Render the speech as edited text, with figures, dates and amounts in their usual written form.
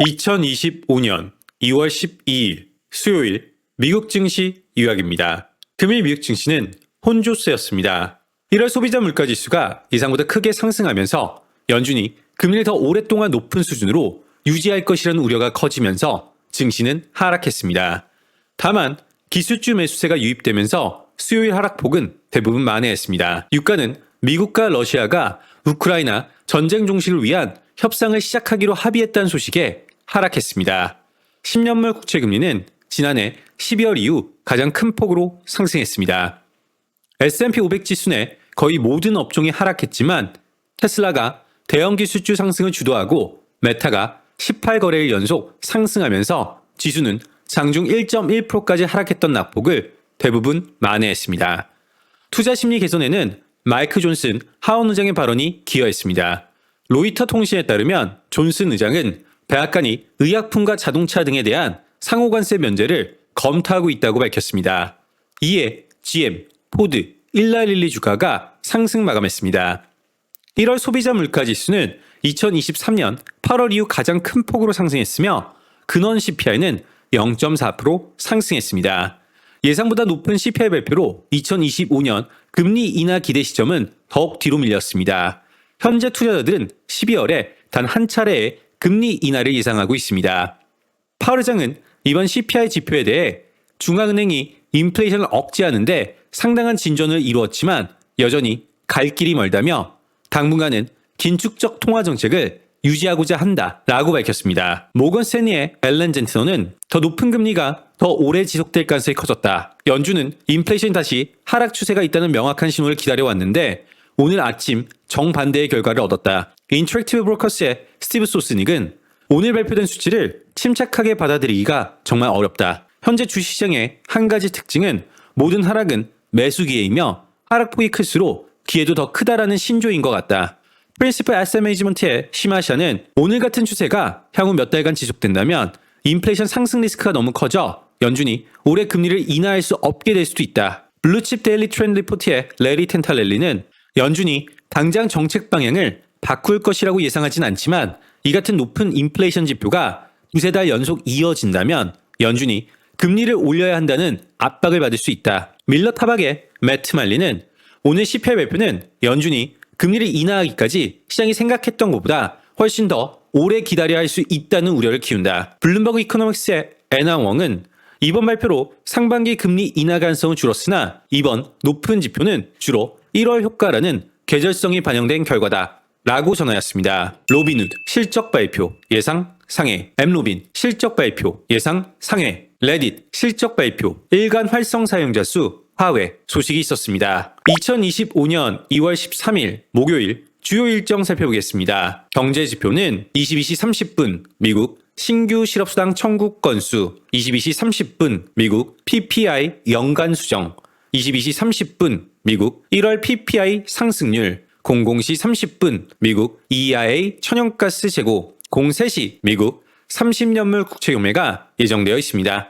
2025년 2월 12일 수요일 미국 증시 요약입니다. 금일 미국 증시는 혼조세였습니다. 1월 소비자 물가지수가 예상보다 크게 상승하면서 연준이 금리를 더 오랫동안 높은 수준으로 유지할 것이라는 우려가 커지면서 증시는 하락했습니다. 다만 기술주 매수세가 유입되면서 수요일 하락폭은 대부분 만회했습니다. 유가는 미국과 러시아가 우크라이나 전쟁 종식을 위한 협상을 시작하기로 합의했다는 소식에 하락했습니다. 10년물 국채금리는 지난해 12월 이후 가장 큰 폭으로 상승했습니다. S&P 500 지수 내 거의 모든 업종이 하락했지만 테슬라가 대형 기술주 상승을 주도하고 메타가 18거래일 연속 상승하면서 지수는 장중 1.1%까지 하락했던 낙폭을 대부분 만회했습니다. 투자 심리 개선에는 마이크 존슨 하원 의장의 발언이 기여했습니다. 로이터 통신에 따르면 존슨 의장은 백악관이 의약품과 자동차 등에 대한 상호관세 면제를 검토하고 있다고 밝혔습니다. 이에 GM, 포드, 일라릴리 주가가 상승 마감했습니다. 1월 소비자 물가지수는 2023년 8월 이후 가장 큰 폭으로 상승했으며 근원 CPI는 0.4% 상승했습니다. 예상보다 높은 CPI 발표로 2025년 금리 인하 기대 시점은 더욱 뒤로 밀렸습니다. 현재 투자자들은 12월에 단 한 차례의 금리 인하를 예상하고 있습니다. 파월 의장은 이번 CPI 지표에 대해 중앙은행이 인플레이션을 억제하는데 상당한 진전을 이루었지만 여전히 갈 길이 멀다며 당분간은 긴축적 통화 정책을 유지하고자 한다라고 밝혔습니다. 모건 스탠리의 앨런 젠트너는 더 높은 금리가 더 오래 지속될 가능성이 커졌다. 연준은 인플레이션이 다시 하락 추세가 있다는 명확한 신호를 기다려왔는데 오늘 아침 정반대의 결과를 얻었다. 인터랙티브 브로커스의 스티브 소스닉은 오늘 발표된 수치를 침착하게 받아들이기가 정말 어렵다. 현재 주식시장의 한 가지 특징은 모든 하락은 매수 기회이며 하락폭이 클수록 기회도 더 크다라는 신조인 것 같다. 프린시플 애셋 매니지먼트의 시마샤는 오늘 같은 추세가 향후 몇 달간 지속된다면 인플레이션 상승 리스크가 너무 커져 연준이 올해 금리를 인하할 수 없게 될 수도 있다. 블루칩 데일리 트렌드 리포트의 레리 텐탈렐리는 연준이 당장 정책 방향을 바꿀 것이라고 예상하진 않지만 이 같은 높은 인플레이션 지표가 두세 달 연속 이어진다면 연준이 금리를 올려야 한다는 압박을 받을 수 있다. 밀러 타박의 매트 말리는 오늘 CPI 발표는 연준이 금리를 인하하기까지 시장이 생각했던 것보다 훨씬 더 오래 기다려야 할 수 있다는 우려를 키운다. 블룸버그 이코노믹스의 애나 웡은 이번 발표로 상반기 금리 인하 가능성은 줄었으나 이번 높은 지표는 주로 1월 효과라는 계절성이 반영된 결과다 라고 전하였습니다. 로빈후드 실적 발표 예상 상회, 엠로빈 실적 발표 예상 상회, 레딧 실적 발표 일간 활성 사용자 수 하회 소식이 있었습니다. 2025년 2월 13일 목요일 주요 일정 살펴보겠습니다. 경제지표는 22시 30분 미국 신규 실업수당 청구 건수, 22시 30분 미국 PPI 연간 수정, 22시 30분 미국 1월 PPI 상승률, 00시 30분 미국 EIA 천연가스 재고, 03시 미국 30년물 국채 교매가 예정되어 있습니다.